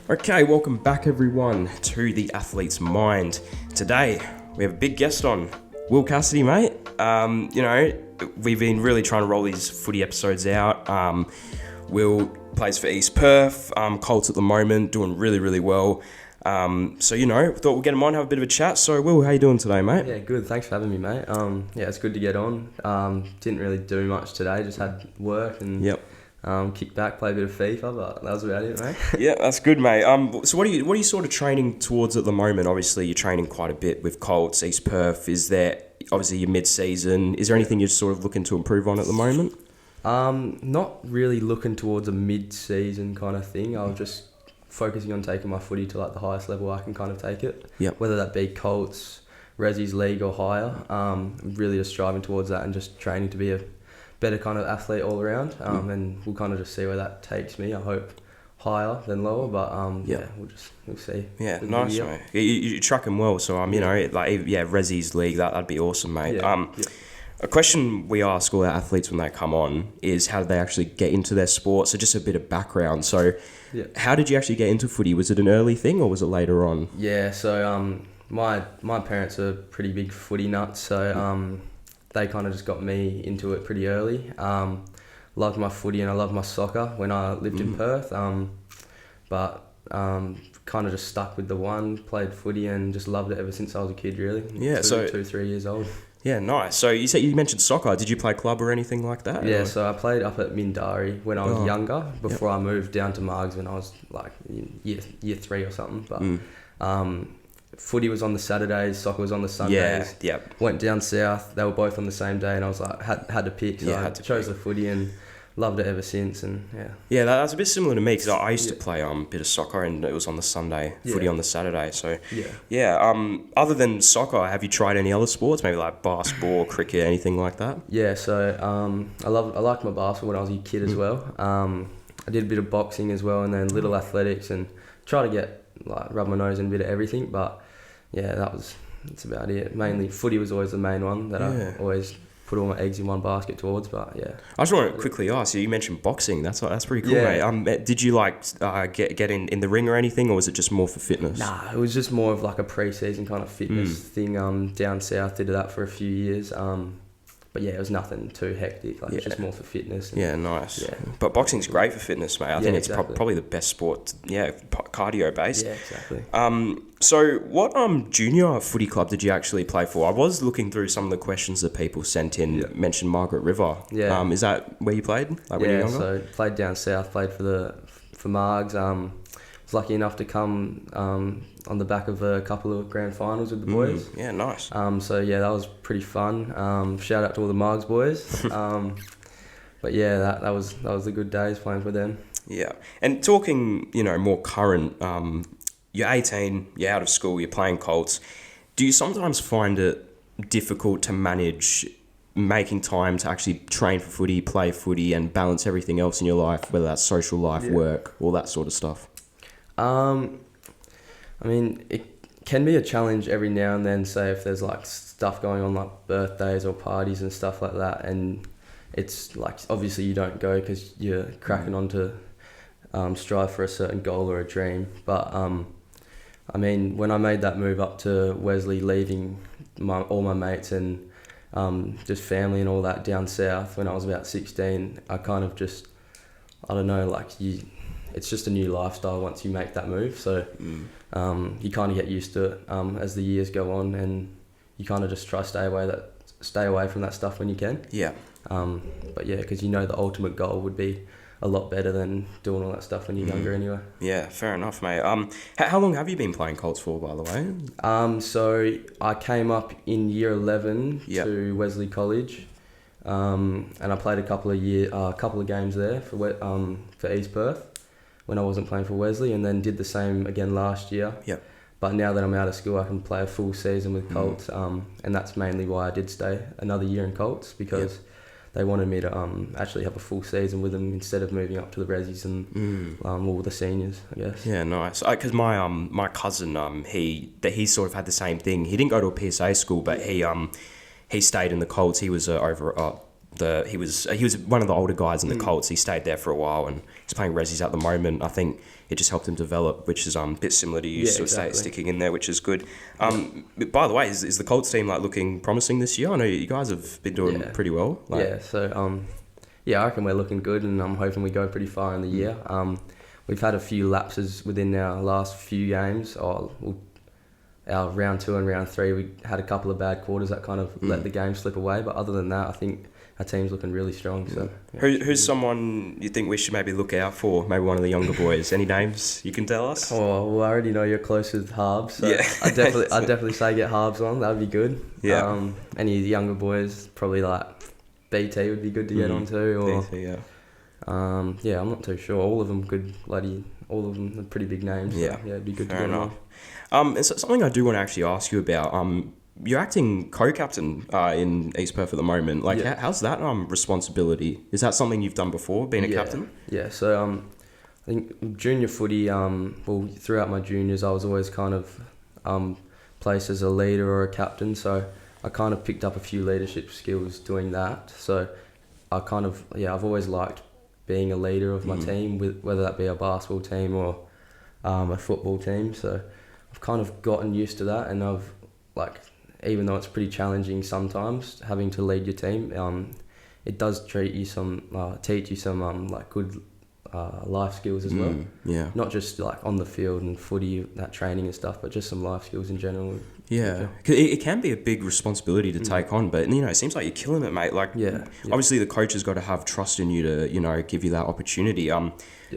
Okay, welcome back everyone to The Athlete's Mind. Today, we have a big guest on, Will Cassidy, mate. We've been really trying to roll these footy episodes out. Will plays for East Perth, Colts at the moment, doing really, really well. Thought we'll get him on, have a bit of a chat. So, Will, how you doing today, mate? Yeah, good. Thanks for having me, mate. It's good to get on. Didn't really do much today, just had work and kick back, play a bit of FIFA, but that was about it, mate. Yeah, that's good, mate. So what are you sort of training towards at the moment? Obviously, you're training quite a bit with Colts, East Perth. Is there, obviously, your mid-season, is there anything you're sort of looking to improve on at the moment? Not really looking towards a mid-season kind of thing. I was just focusing on taking my footy to like the highest level I can kind of take it. Yep. Whether that be Colts, Resi's League or higher. Really just striving towards that and just training to be a better kind of athlete all around. And we'll kind of just see where that takes me. I hope higher than lower, but we'll see. Yeah, nice, mate. You're tracking well, so Resi's League, that'd be awesome, mate. A question we ask all our athletes when they come on is how did they actually get into their sport? So just a bit of background. So how did you actually get into footy? Was it an early thing or was it later on? Yeah, so my parents are pretty big footy nuts, so they kind of just got me into it pretty early. Loved my footy and I loved my soccer when I lived in Perth, but kind of just stuck with the one, played footy and just loved it ever since I was a kid, really. Yeah, 3 years old. Yeah, nice. So you mentioned soccer. Did you play club or anything like that? Yeah, so I played up at Mindari when I was younger, before I moved down to Margs when I was like year 3 or something. But footy was on the Saturdays, soccer was on the Sundays. Yeah. Went down south. They were both on the same day, and I was like had to pick. So I chose the footy and loved it ever since. And that's a bit similar to me because I used to play a bit of soccer and it was on the Sunday, footy on the Saturday. So other than soccer, have you tried any other sports? Maybe like basketball, cricket, anything like that? Yeah. So I liked my basketball when I was a kid as well. I did a bit of boxing as well, and then little athletics, and try to get rub my nose in a bit of everything. But that's about it. Mainly footy was always the main one that I always put all my eggs in one basket towards, but I just want to quickly ask you mentioned boxing. That's pretty cool, mate. Did you get in the ring or anything, or was it just more for fitness? Nah, it was just more of like a pre-season kind of fitness thing. Down south, did that for a few years. But it was nothing too hectic. It's just more for fitness. And, nice. Yeah. But boxing's great for fitness, mate. I think it's probably the best sport. Cardio based. Yeah, exactly. So what junior footy club did you actually play for? I was looking through some of the questions that people sent in. Mentioned Margaret River. Yeah. Is that where you played? When you were younger? So played down south. Played for Margs. Was lucky enough to come on the back of a couple of grand finals with the boys. Yeah, nice. That was pretty fun. Shout out to all the Margs boys. That was the good days playing for them. Yeah, and talking, more current. You're 18. You're out of school. You're playing Colts. Do you sometimes find it difficult to manage making time to actually train for footy, play footy, and balance everything else in your life, whether that's social life, work, all that sort of stuff? It can be a challenge every now and then, say if there's stuff going on like birthdays or parties and stuff like that, and it's obviously you don't go because you're cracking on to strive for a certain goal or a dream. But when I made that move up to Wesley, leaving all my mates and just family and all that down south when I was about 16, I kind of just, I don't know, it's just a new lifestyle once you make that move. So you kind of get used to it as the years go on, and you kind of just try to stay away from that stuff when you can. Yeah. Because the ultimate goal would be a lot better than doing all that stuff when you're younger anyway. Yeah, fair enough, mate. How long have you been playing Colts for, by the way? So I came up in year 11 to Wesley College, and I played a couple of games there for East Perth when I wasn't playing for Wesley, and then did the same again last year. Yep. But now that I'm out of school, I can play a full season with Colts, and that's mainly why I did stay another year in Colts, because they wanted me to actually have a full season with them instead of moving up to the Resis and all the seniors, I guess. Yeah, nice. Because my cousin, he sort of had the same thing. He didn't go to a PSA school, but he stayed in the Colts. He was over he was one of the older guys in the Colts. He stayed there for a while and he's playing resis at the moment. I think it just helped him develop, which is a bit similar to you, sticking in there, which is good. But by the way, is the Colts team like looking promising this year? I know you guys have been doing pretty well. I reckon we're looking good, and I'm hoping we go pretty far in the year. We've had a few lapses within our last few games. Our round 2 and round 3, we had a couple of bad quarters that kind of let the game slip away. But other than that, I think our team's looking really strong. So, who's someone you think we should maybe look out for? Maybe one of the younger boys. Any names you can tell us? Oh, well, I already know you're close with Harbs. So I'd definitely say get Harbs on. That'd be good. Yeah. Any of the younger boys, probably like BT would be good to get on too. Or BT, I'm not too sure. All of them all of them are pretty big names. So, it'd be good to get on. And so something I do want to actually ask you about. You're acting co-captain in East Perth at the moment. Like, how's that responsibility? Is that something you've done before, being a captain? Yeah. So I think junior footy. Throughout my juniors, I was always kind of placed as a leader or a captain. So I kind of picked up a few leadership skills doing that. So I kind of I've always liked being a leader of my team, whether that be a basketball team or a football team. So I've kind of gotten used to that, and I've even though it's pretty challenging sometimes having to lead your team, it does teach you some good life skills as well. Yeah. Not just like on the field and footy, that training and stuff, but just some life skills in general. Yeah. It can be a big responsibility to take on, but it seems like you're killing it, mate. Obviously the coach has got to have trust in you to, give you that opportunity.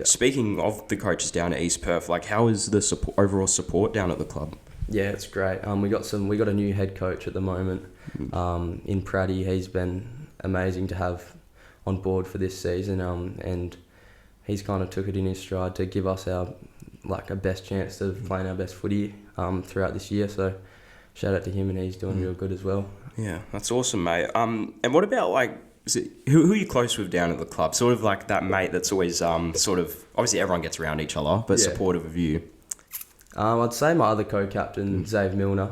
Speaking of the coaches down at East Perth, how is the overall support down at the club? Yeah, it's great. We got a new head coach at the moment, in Praddy. He's been amazing to have on board for this season, and he's kind of took it in his stride to give us our best chance of playing our best footy throughout this year. So shout out to him, and he's doing real good as well. Yeah, that's awesome, mate. And what about who are you close with down at the club? Sort of like that mate that's always obviously everyone gets around each other, but supportive of you. I'd say my other co-captain, Zave Milner.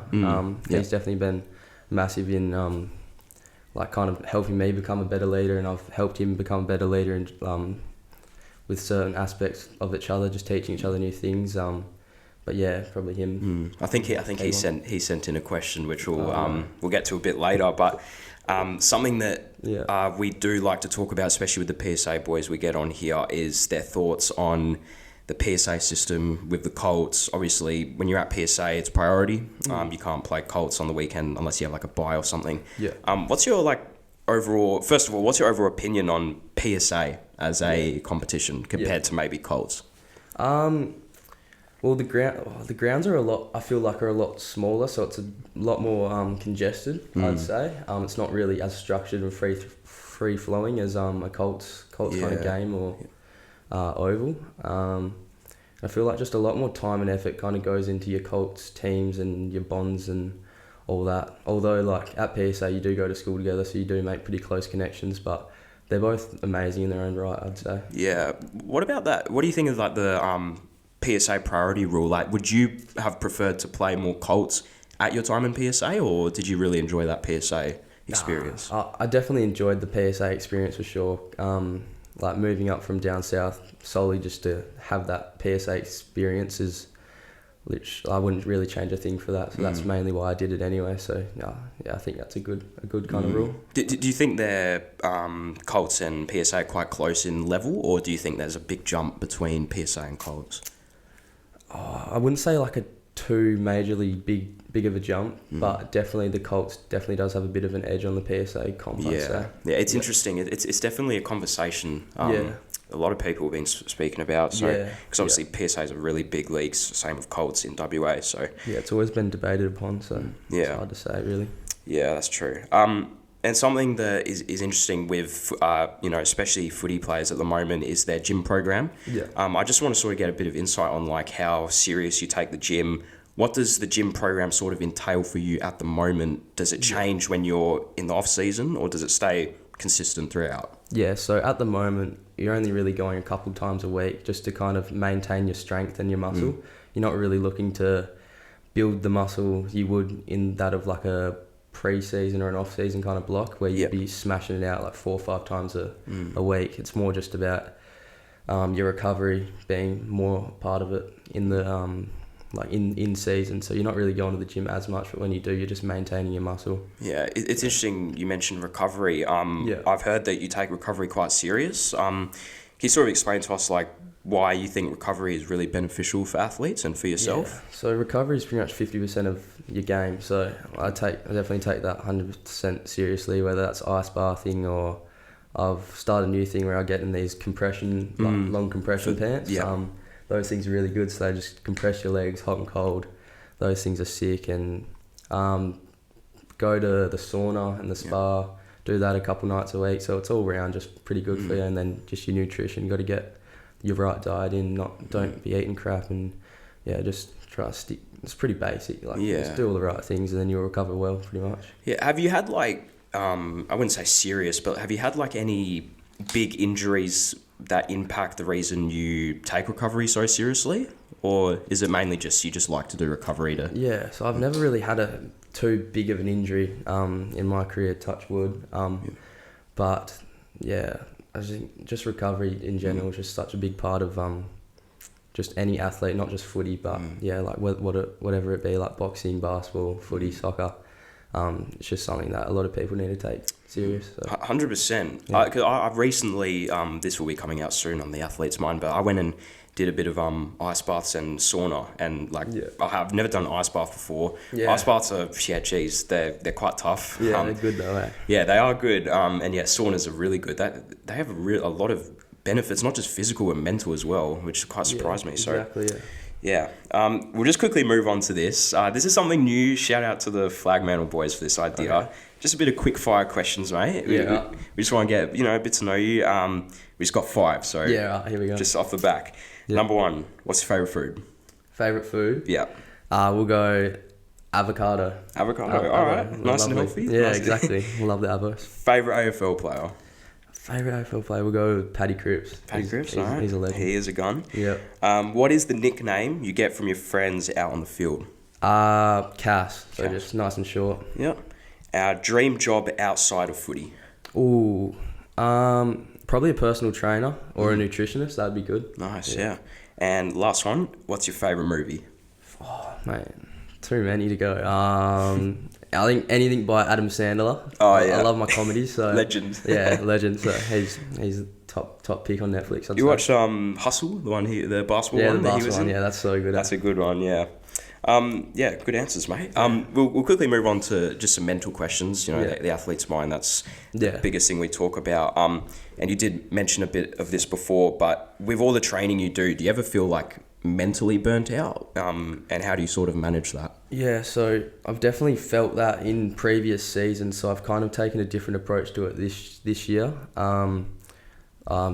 He's definitely been massive in kind of helping me become a better leader, and I've helped him become a better leader and with certain aspects of each other, just teaching each other new things. But yeah, probably him. I think he sent in a question which we'll get to a bit later, but something that we do like to talk about, especially with the PSA boys we get on here, is their thoughts on the PSA system with the Colts. Obviously, when you're at PSA, it's priority. You can't play Colts on the weekend unless you have a bye or something. Yeah. What's your overall? First of all, what's your overall opinion on PSA as a competition compared to maybe Colts? Well, the grounds are a lot smaller, so it's a lot more congested. I'd say it's not really as structured and free flowing as a Colts kind of game or oval. I feel like just a lot more time and effort kind of goes into your Colts teams and your bonds and all that. Although at PSA you do go to school together, so you do make pretty close connections, but they're both amazing in their own right, I'd say. Yeah. What about that? What do you think of the PSA priority rule? Would you have preferred to play more Colts at your time in PSA, or did you really enjoy that PSA experience? I definitely enjoyed the PSA experience for sure. Moving up from down south solely just to have that PSA experience which I wouldn't really change a thing for that. So that's mainly why I did it anyway. So I think that's a good kind of rule. Do you think they're Colts and PSA quite close in level, or do you think there's a big jump between PSA and Colts? I wouldn't say a too majorly big of a jump, but definitely the Colts definitely does have a bit of an edge on the PSA comp. Yeah, it's interesting. It's definitely a conversation. A lot of people have been speaking about. So because obviously PSA is a really big league. Same with Colts in WA. So it's always been debated upon. So it's hard to say really. Yeah, that's true. And something that is interesting with, especially footy players at the moment is their gym program. Yeah. I just want to sort of get a bit of insight on how serious you take the gym. What does the gym program sort of entail for you at the moment? Does it change when you're in the off season, or does it stay consistent throughout? Yeah. So at the moment, you're only really going a couple times a week just to kind of maintain your strength and your muscle. You're not really looking to build the muscle you would in that of a pre-season or an off-season kind of block where you'd be smashing it out like 4 or 5 times a week. It's more just about your recovery being more part of it in the like in season. So you're not really going to the gym as much, but when you do, you're just maintaining your muscle. Yeah, it's interesting you mentioned recovery. I've heard that you take recovery quite serious. Can you sort of explain to us like why you think recovery is really beneficial for athletes and for yourself? Yeah. So recovery is pretty much 50% of your game. So I definitely take that 100% seriously, whether that's ice bathing or I've started a new thing where I get in these compression, like long compression pants. Yeah. Those things are really good. So they just compress your legs hot and cold. Those things are sick. And go to the sauna and the spa, do that a couple nights a week. So it's all round just pretty good for you. And then just your nutrition, you got to get your right diet in, don't be eating crap, and just try to stick. It's pretty basic, just do all the right things and then you'll recover well pretty much. Have you had like I wouldn't say serious, but have you had like any big injuries that impact the reason you take recovery so seriously, or is it mainly just you just like to do recovery to? So I've never really had too big of an injury in my career, touch wood, but I think just recovery in general is just such a big part of just any athlete, not just footy, but like whatever it be, like boxing, basketball, footy, soccer. It's just something that a lot of people need to take serious. 100%. Because I've recently, this will be coming out soon on the Athlete's Mind, but I went and did a bit of ice baths and sauna, and I've never done an ice bath before. Ice baths are they're quite tough. They're good though. Eh? Yeah, they are good. And saunas are really good. They have a lot of benefits, not just physical and mental as well, which quite surprised me. So exactly. We'll just quickly move on to this. This is something new. Shout out to the Flagmantle boys for this idea. Okay. Just a bit of quick fire questions, mate. We just want to get a bit to know you. We just got 5, so here we go. Just off the back. Number 1, what's your favourite food? Favourite food? Yeah. We'll go avocado. Avocado. All right. Nice and healthy. Yeah, exactly. We love the avos. Favourite AFL player? Favourite AFL player, we'll go with Paddy Cripps. All right. He's a legend. He is a gun. Yeah. What is the nickname you get from your friends out on the field? Cass. So just nice and short. Yeah. Our dream job outside of footy? Ooh. Probably a personal trainer or a nutritionist. That'd be good. Nice, yeah. And last one, what's your favourite movie? Oh, mate. Too many to go. I think anything by Adam Sandler. Oh, yeah. I love my comedies. So legend. Yeah, legend. So he's top pick on Netflix. You watched Hustle, the basketball one? The basketball one, that's so good. That's a good one, yeah. Good answers, mate. We'll quickly move on to just some mental questions. The athlete's mind, that's the biggest thing we talk about. And you did mention a bit of this before, but with all the training you do you ever feel like mentally burnt out? And how do you sort of manage that? Yeah, so I've definitely felt that in previous seasons, so I've kind of taken a different approach to it this year.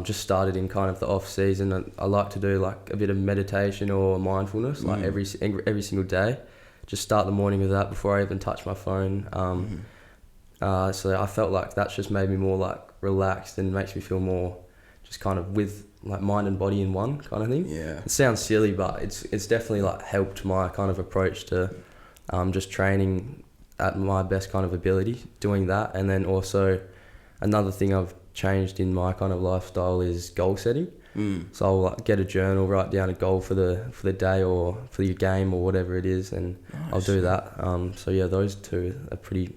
Just started in kind of the off season. I like to do like a bit of meditation or mindfulness like every single day. Just start the morning with that before I even touch my phone. So I felt like that's just made me more like relaxed and makes me feel more just kind of with like mind and body in one kind of thing. Yeah. It sounds silly, but it's definitely like helped my kind of approach to just training at my best kind of ability, doing that. And then also another thing I've changed in my kind of lifestyle is goal setting. So I'll like get a journal, write down a goal for the day or for your game or whatever it is, and nice. I'll do that. So yeah, those two are pretty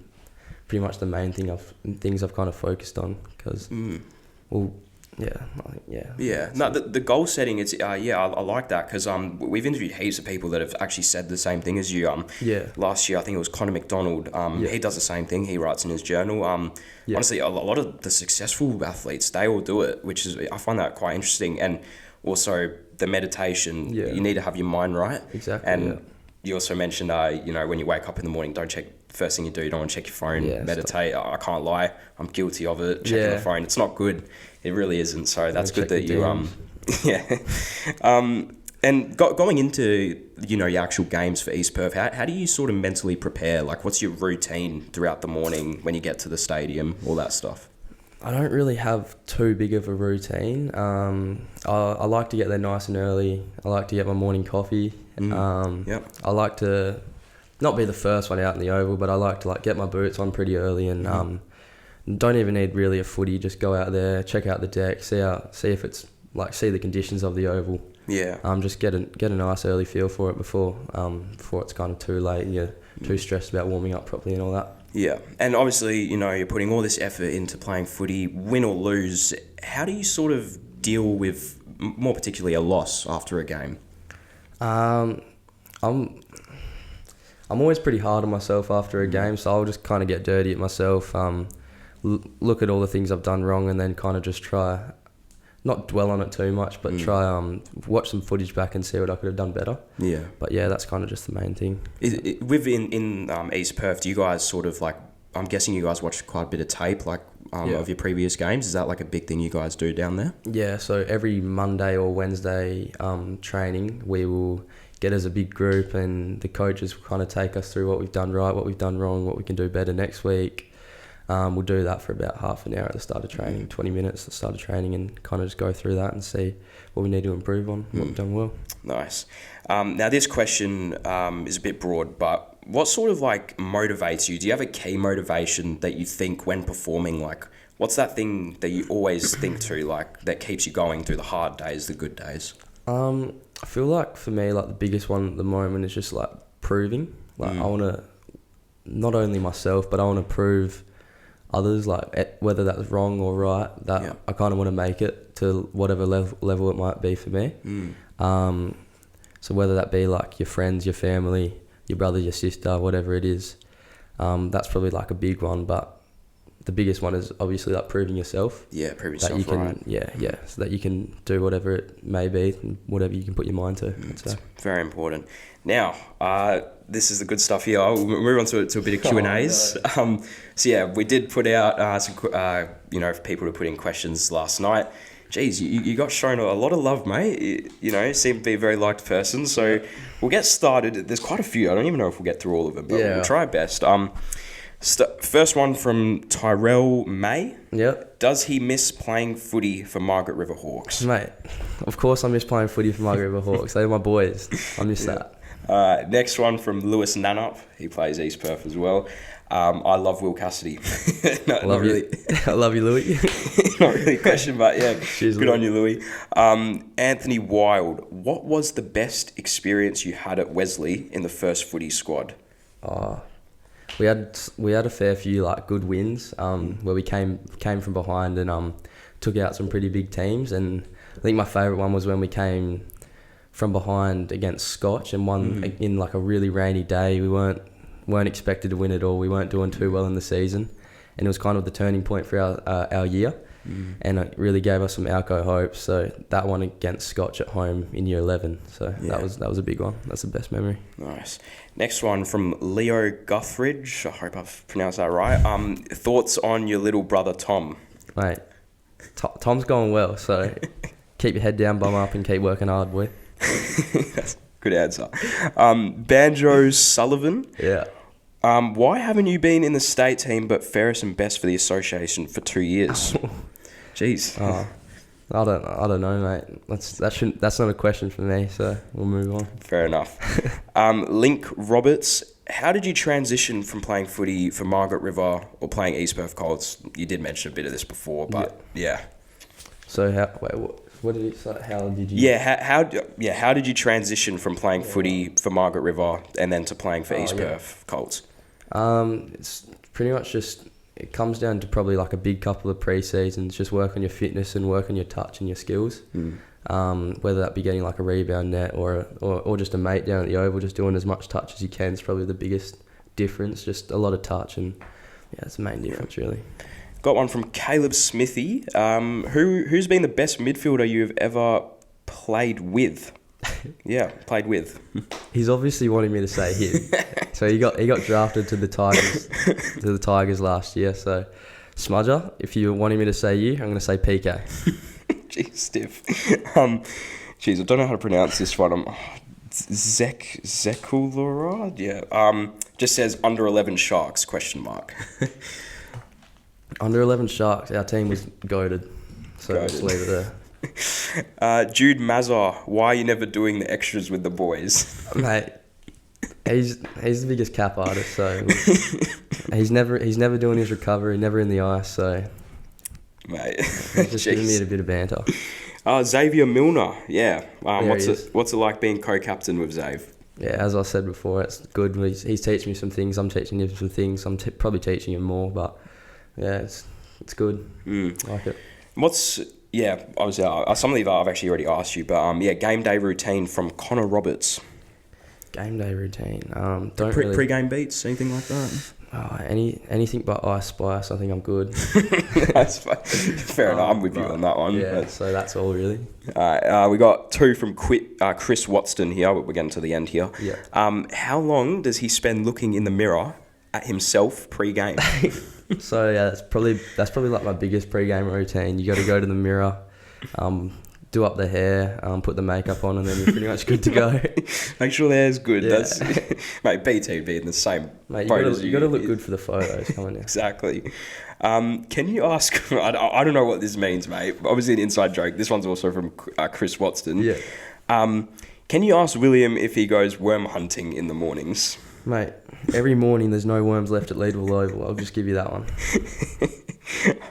much the main things I've kind of focused on because No, the goal setting, it's I like that because we've interviewed heaps of people that have actually said the same thing as you. Last year I think it was Connor McDonald. He does the same thing. He writes in his journal. Honestly, a lot of the successful athletes, they all do it, which is, I find that quite interesting. And also the meditation, you need to have your mind right. Exactly. And you also mentioned, when you wake up in the morning, don't check. First thing you do, you don't want to check your phone, meditate. I can't lie, I'm guilty of it. Checking the phone, it's not good. It really isn't. So that's good that you and going into your actual games for East Perth, how do you sort of mentally prepare? Like, what's your routine throughout the morning when you get to the stadium, all that stuff? I don't really have too big of a routine. I like to get there nice and early. I like to get my morning coffee. I like to not be the first one out in the oval, but I like to like get my boots on pretty early and don't even need really a footy. Just go out there, check out the deck, see if it's like see the conditions of the oval. Yeah. Just get a nice early feel for it before it's kind of too late and you're too stressed about warming up properly and all that. Yeah, and obviously, you know, you're putting all this effort into playing footy, win or lose. How do you sort of deal with, more particularly, a loss after a game? I'm always pretty hard on myself after a game, so I'll just kind of get dirty at myself, look at all the things I've done wrong and then kind of just try, not dwell on it too much, but try watch some footage back and see what I could have done better. Yeah. But yeah, that's kind of just the main thing. In East Perth, do you guys sort of like, I'm guessing you guys watch quite a bit of tape of your previous games. Is that like a big thing you guys do down there? Yeah, so every Monday or Wednesday training, we will get as a big group and the coaches will kind of take us through what we've done right, what we've done wrong, what we can do better next week. We'll do that for about half an hour at the start of training, 20 minutes at the start of training, and kind of just go through that and see what we need to improve on, what we've done well. Nice. Now this question is a bit broad, but what sort of like motivates you? Do you have a key motivation that you think when performing? Like, what's that thing that you always think to, like, that keeps you going through the hard days, the good days? I feel like for me, like the biggest one at the moment is just like proving. Like I want to, not only myself, but I want to prove others, like whether that's wrong or right, that I kind of want to make it to whatever level it might be for me. So whether that be like your friends, your family, your brother, your sister, whatever it is, that's probably like a big one. But the biggest one is obviously like proving yourself. Yeah, prove that yourself you can, right. So that you can do whatever it may be, whatever you can put your mind to. It's very important. Now, this is the good stuff here. We'll move on to a bit of Q&As. No. So yeah, we did put out some, for people to put in questions last night. Geez, you got shown a lot of love, mate. You seem to be a very liked person. So we'll get started. There's quite a few. I don't even know if we'll get through all of them, but we'll try our best. First one from Tyrell May. Yep. Does he miss playing footy for Margaret River Hawks? Mate, of course I miss playing footy for Margaret River Hawks. They're my boys. I miss that. Next one from Lewis Nanup. He plays East Perth as well. I love Will Cassidy. I love you, Louis. Not really a question, but yeah, Cheers, good Louis. on you, Louis. Anthony Wild, what was the best experience you had at Wesley in the first footy squad? We had a fair few like good wins where we came from behind and took out some pretty big teams, and I think my favourite one was when we came from behind against Scotch and won in like a really rainy day. We weren't expected to win at all. We weren't doing too well in the season, and it was kind of the turning point for our year, and it really gave us some Alco hopes. So that one against Scotch at home in year 11. So that was a big one. That's the best memory. Nice. Next one from Leo Guthridge. I hope I've pronounced that right. Thoughts on your little brother Tom? Mate, Tom's going well. So keep your head down, bum up, and keep working hard, boy. That's a good answer. Banjo Sullivan. Yeah. Why haven't you been in the state team but fairest and best for the association for 2 years? Jeez. I don't know, mate. That's not a question for me, so we'll move on. Fair enough. Link Roberts, how did you transition from playing footy for Margaret River or playing East Perth Colts? You did mention a bit of this before, but yeah. So what did it say? How did you? How did you transition from playing footy for Margaret River and then to playing for East Perth Colts? It's pretty much just, it comes down to probably like a big couple of pre-seasons, just work on your fitness and work on your touch and your skills. Whether that be getting like a rebound net or just a mate down at the oval, just doing as much touch as you can is probably the biggest difference. Just a lot of touch, and it's the main difference really. Got one from Caleb Smithy. Who's been the best midfielder you've ever played with? Played with. He's obviously wanting me to say him. So he got drafted to the Tigers last year. So Smudger, if you're wanting me to say you, I'm going to say PK. Jeez, stiff. I don't know how to pronounce this one. Zekulora? Yeah. Just says under 11 Sharks ? Under 11 Sharks, our team was goated. So just leave it there. Jude Mazar, why are you never doing the extras with the boys? Mate, He's the biggest cap artist, so he's never doing his recovery, never in the ice, so Mate. he's just giving me a bit of banter. Xavier Milner, yeah. What's he is. it like being co-captain with Xav? Yeah, as I said before, it's good. He's teaching me some things. I'm teaching him some things. I'm probably teaching him more, but yeah, it's good. I like it. Obviously, some of these I've actually already asked you, but game day routine from Connor Roberts. Game day routine. Pre-game beats, anything like that? Anything but Ice Spice. I think I'm good. That's fair enough. I'm with you on that one. Yeah, so that's all really. We got 2 from Chris Watson here, but we're getting to the end here. Yeah. How long does he spend looking in the mirror at himself pre-game? So yeah, that's probably like my biggest pre-game routine. You got to go to the mirror, do up the hair, put the makeup on, and then you're pretty much good to go. Make sure the hair's good. Yeah. That's mate. BTB in the same. Mate, you got to look good for the photos. Come on now. Exactly. Can you ask? I don't know what this means, mate. Obviously, an inside joke. This one's also from Chris Watson. Yeah. Can you ask William if he goes worm hunting in the mornings? Mate, every morning there's no worms left at Leadville Oval. I'll just give you that one.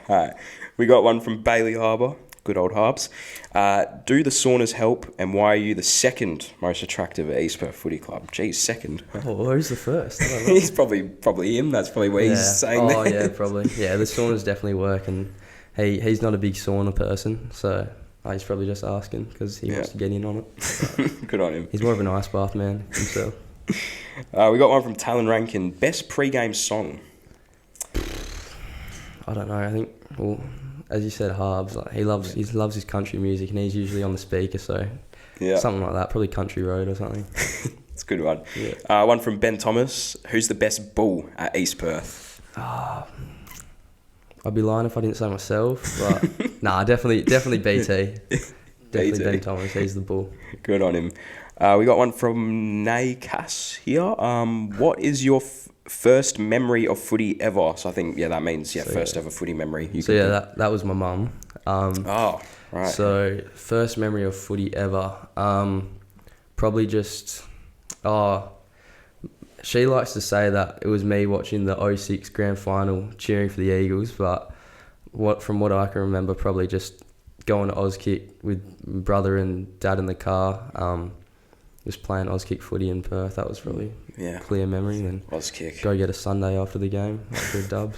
Alright. We got one from Bailey Harbour. Good old Harbs. Do the saunas help, and why are you the second most attractive at East Perth Footy Club? Geez, second. Oh, who's the first? I don't know. He's probably him. That's probably what he's saying. Oh, yeah, probably. Yeah, the saunas definitely work, and he's not a big sauna person, so he's probably just asking because he wants to get in on it. So good on him. He's more of an ice bath man himself. We got one from Talon Rankin. Best pre-game song? I don't know. I think, well, as you said, Harbs, like, he loves his country music, and he's usually on the speaker, so something like that, probably Country Road or something. It's a good one. Yeah. One from Ben Thomas. Who's the best bull at East Perth? I'd be lying if I didn't say myself, but nah, definitely BT. Definitely BT. Ben Thomas, he's the bull. Good on him. We got one from Nay Cass here. What is your first memory of footy ever? So I think, that means, first ever footy memory. That was my mum. Oh, right. So, first memory of footy ever. Probably just, she likes to say that it was me watching the 2006 grand final cheering for the Eagles, but from what I can remember, probably just going to Auskick with my brother and dad in the car, just playing Auskick footy in Perth. That was probably a clear memory. Then Auskick. Go get a Sunday after the game, after a dub.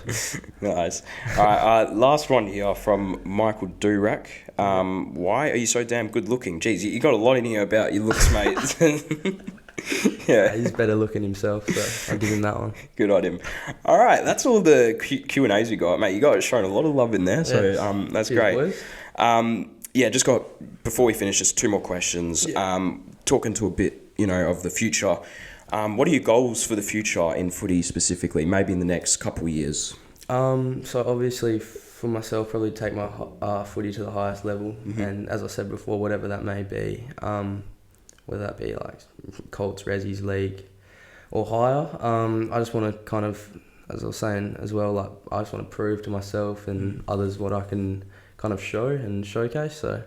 Nice. All right, last one here from Michael Durack. Why are you so damn good looking? Jeez, you got a lot in here about your looks, mate. Yeah, he's better looking himself, so I'll give him that one. Good on him. All right, that's all the Q&As we got, mate. You guys shown a lot of love in there, so that's great. Boys. Just got, before we finish, just 2 more questions. Talking to a bit, of the future. What are your goals for the future in footy specifically, maybe in the next couple of years? So obviously for myself, probably take my footy to the highest level, and as I said before, whatever that may be, whether that be like Colts, Resi's League, or higher. I just want to kind of, as I was saying as well, like I just want to prove to myself and others what I can kind of show and showcase. So,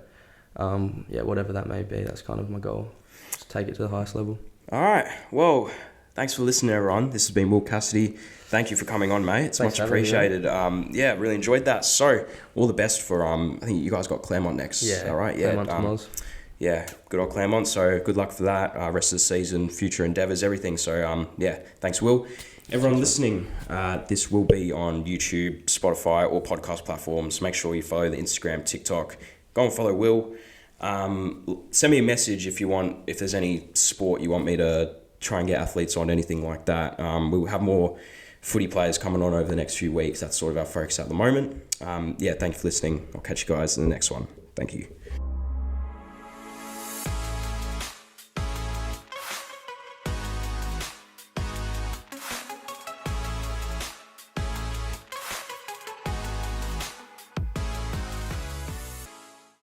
whatever that may be, that's kind of my goal. Just take it to the highest level. All right. Well, thanks for listening, everyone. This has been Will Cassidy. Thank you for coming on, mate. It's much appreciated. Really enjoyed that. So, all the best for, I think you guys got Claremont next. Yeah. All right. Claremont tomorrow. Good old Claremont. So, good luck for that. Rest of the season, future endeavours, everything. So, thanks, Will. Everyone listening, this will be on YouTube, Spotify, or podcast platforms. Make sure you follow the Instagram, TikTok. Go and follow Will. Send me a message if there's any sport you want me to try and get athletes on, anything like that. We'll have more footy players coming on over the next few weeks. That's sort of our focus at the moment. Thank you for listening. I'll catch you guys in the next one. Thank you.